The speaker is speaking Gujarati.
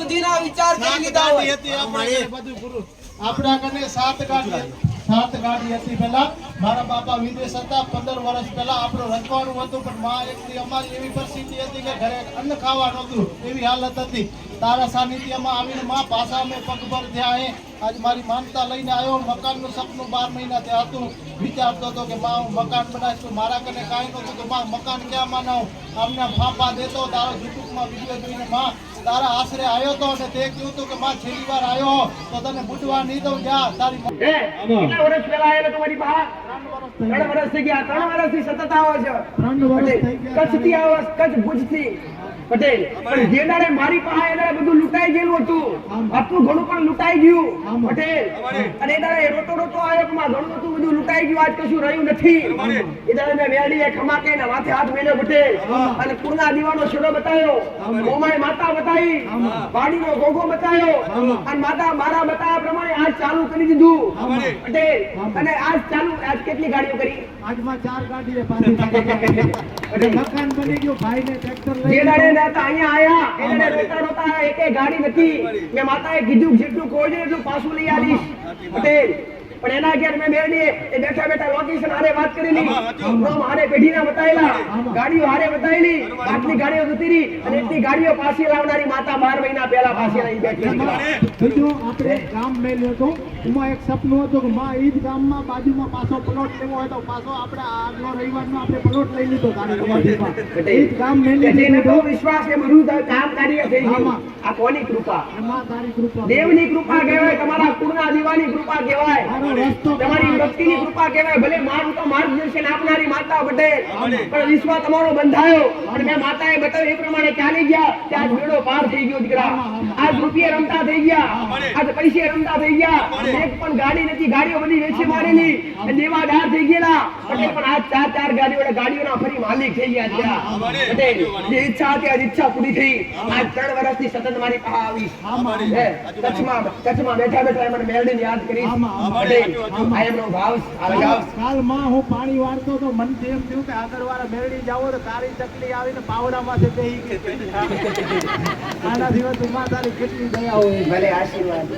સુધીના વિચાર કરી લીધા હોય બધું પૂરું આપણા કને 7 ગાડી હતી પહેલા મારા બાપા વિદેશ હતા 15 વર્ષ પહેલા આપણો રખવાનું હતું પણ માં એકની અમારી એવી પરિસ્થિતિ હતી કે ઘરે અન્ન ખાવા નહોતું એવી હાલત હતી તારા સાનિધ્યમાં આવીને માં પાછા અમે પગભર થયા હે આજ મારી માનતા લઈને આવ્યો મકાનનું સપનું 12 મહિના થી હતું વિચારતો હતો કે માં હું મકાન બનાવીશ તો મારા કને કાંઈ નહોતું તો માં મકાન ક્યાં બનાવું આમને ફાંફા દેતો તારો યુટ્યુબમાં વિડીયો જોઈને માં તારા આશરે આવ્યો તો અને તે કહ્યું હતું કે માં છેલ્લી વાર આવ્યો તો તને બુટવા નહીં દઉં જા તારી કેટલા વર્ષ પહેલા આવેલો તમારી પાસે 3 વર્ષ થઈ ગયા 3 વર્ષથી સતત આવો છો 3 વર્ષ થઈ ગયા કચ્છ થી આવો કચ્છ ભુજ થી પટેલ પણ જે દાડે મારી પાસે એને બધું લૂંટાઈ ગયેલું હતું આપણું ઘણું પણ લૂંટાઈ ગયું પટેલ અને એ દાડે રોતો રોતો આવ્યો કે માં ઘણું બધું લૂંટાઈ ગયું આજ કશું રહ્યું નથી એ દાડે મેં વેડીએ ખમાકે ને માથે હાથ મેલ્યો પટેલ અને કુરના દીવાનો છેડો બતાવ્યો મોમાએ માતા બતાવી વાડીનો ગોગો બતાવ્યો અને માતા મારા બતાવ્યા પ્રમાણે આજ ચાલુ કરી દીધું પટેલ અને આજ ચાલુ આજ કેટલી ગાડીઓ કરી આજમાં 4 ગાડીએ પાછી મકાન બની ગયું ભાઈને ટ્રેક્ટર લઈ જે દાડે નતા અહીંયા આયા એને રોતા રોતા એકે ગાડી નથી મે માતાએ કીધું જેટલું કોઈ ને એટલું પાછું લઈ આવીશ પટેલ પણ એના ઘેર મેં મેળડી એ બેઠા બેઠા લોકેશન હારે વાત કરેલી પ્રોમ હારે પેઢીના બતાયેલા ગાડીઓ હારે બતાયેલી આટલી ગાડીઓ જતી રહી અને એટલી ગાડીઓ પાછી લાવનારી માતા 12 મહિના પહેલા પાછી આવી બેઠી બીજું આપણે ગામ મેલ્યો તો એમાં એક સપનું હતું કે માં ઈદ ગામમાં બાજુમાં પાછો પ્લોટ લેવો હોય તો પાછો આપણે આગલો રવિવારનો આપણે પ્લોટ લઈ લીધો તારી ઈદ ગામ મેલ્યો જેને બહુ વિશ્વાસ એ બધું કામ કાર્ય થઈ ગયું આ કોની કૃપા માં તારી કૃપા દેવની કૃપા કહેવાય તમારા કુળના દીવાની કૃપા કહેવાય તમારી ભક્તિની કૃપા કહેવાય ભલે મારું તો માર્ગદર્શન આપનારી માતા પટેલ પણ વિશ્વાસ તમારો બંધાયો અને મેં માતાએ બતાવ્યું એ પ્રમાણે ચાલી ગયા કે આજ બેડો પાર થઈ ગયો દીકરા આજ રૂપિયા રમતા થઈ ગયા આજ પૈસે રમતા થઈ ગયા એક પણ ગાડી નથી ગાડીઓ બધી વેચી મારેલી અને દેવાદાર થઈ ગયેલા પટેલ પણ આજ 4 ગાડીઓના ફરી માલિક થઈ ગયા ત્યાં પટેલ જે ઈચ્છા હતી આજ ઈચ્છા પૂરી થઈ આજ 3 વર્ષથી સતત મારી પાસે આવી કચ્છમાં બેઠા બેઠા મને મેળવીને યાદ કરી કાલ માં હું પાણી વાળતો તો મને એમ થયું કે આગળ વાળા મેળવી જાવો તો તારી ચકલી આવીને પાવડામાંથી બેહી ગઈ આના દિવસ માં તારી કેટલી દયા હોય ભલે આશીર્વાદ